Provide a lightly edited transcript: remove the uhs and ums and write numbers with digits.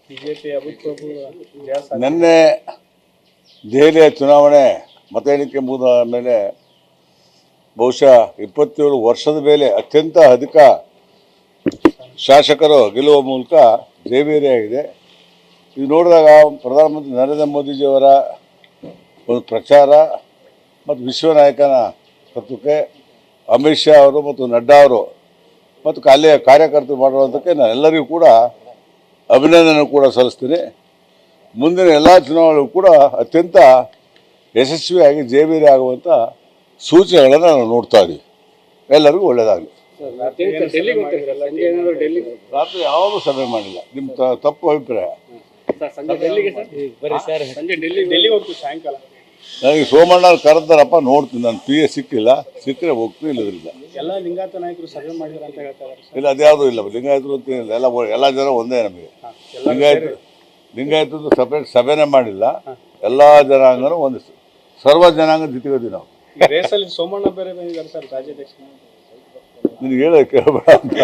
BJP ಅಭೂತಪೂರ್ವ ಜಯ ಸಾಧನೆ. ನಿನ್ನೆ ದೆಹಲಿಯ ಚುನಾವಣೆ ಮತ ಎಣಿಕೆ ಮುಗಿದ ಮೇಲೆ ಬಹುಶಃ 27 ವರ್ಷದ ಮೇಲೆ ಅತ್ಯಂತ ಅಧಿಕ ಶಾಸಕರು ಗೆಲ್ಲುವ ಮೂಲಕ ಜಯಭೇರಿಯಾಗಿದೆ. ಇದು ನೋಡಿದಾಗ ಪ್ರಧಾನಮಂತ್ರಿ ನರೇಂದ್ರ ಮೋದಿಜಿಯವರ ಒಂದು ಪ್ರಚಾರ ಮತ್ತು ವಿಶ್ವ ನಾಯಕನ ತತ್ವಕ್ಕೆ ಅಮಿತ್ ಶಾ ಅವರು ಮತ್ತು ನಡ್ಡಾ ಅವರು ಮತ್ತು ಅಲ್ಲಿಯ ಕಾರ್ಯಕರ್ತರು ಮಾಡುವಂಥಕ್ಕೆ ನಾನು ಎಲ್ಲರಿಗೂ ಕೂಡ ಅಭಿನಂದನೆ ಕೂಡ ಸಲ್ಲಿಸ್ತೀನಿ. ಮುಂದಿನ ಎಲ್ಲ ಚುನಾವಣೆಗಳು ಕೂಡ ಅತ್ಯಂತ ಯಶಸ್ವಿಯಾಗಿ ಜಯಭೇರಿ ಆಗುವಂಥ ಸೂಚನೆಗಳನ್ನು ನಾವು ನೋಡ್ತಾ ಇದ್ದೀವಿ. ಎಲ್ಲರಿಗೂ ಒಳ್ಳೆಯದಾಗಲಿ. ರಾತ್ರಿ ಯಾವುದೂ ಸಭೆ ಮಾಡಿಲ್ಲ. ನಿಮ್ಮ ತಪ್ಪು ಅಭಿಪ್ರಾಯ. ನನಗೆ ಸೋಮಣ್ಣ ಕರೆದಾರಪ್ಪ, ನೋಡ್ತೀನಿ. ನಾನು PA ಸಿಕ್ಕಿಲ್ಲ, ಸಿಕ್ಕರೆ ಹೋಗ್ತೀನಿ, ಇಲ್ಲದ್ರಿಂದ ಎಲ್ಲ ಲಿಂಗಾಯತ ನಾಯಕರು ಸಭೆ ಮಾಡಿದ್ರು ಅಂತ ಹೇಳ್ತಾರೆ. ಇಲ್ಲ, ಅದ್ಯಾವುದೂ ಇಲ್ಲ. ಲಿಂಗಾಯತರು ಅಂತ ಏನಿಲ್ಲ, ಎಲ್ಲ ಜನ ಒಂದೇ. ನಮಗೆ ಲಿಂಗಾಯತದ್ದು ಸಪರೇಟ್ ಸಭೆನೇ ಮಾಡಿಲ್ಲ. ಎಲ್ಲ ಜನಾಂಗನೂ ಒಂದು ಸರ್ವ ಜನಾಂಗ ಜೊತೆಗದಿ ನಾವು. ರೇಸಲ್ಲಿ ಸೋಮಣ್ಣ ಬೇರೆ ಬಂದಿದ್ದಾರೆ ಸರ್, ರಾಜ್ಯಾಧ್ಯಕ್ಷ. ನಿನಗೆ ಹೇಳೋಕೆ ಕೇಳಬೇಡ ಅಂತ.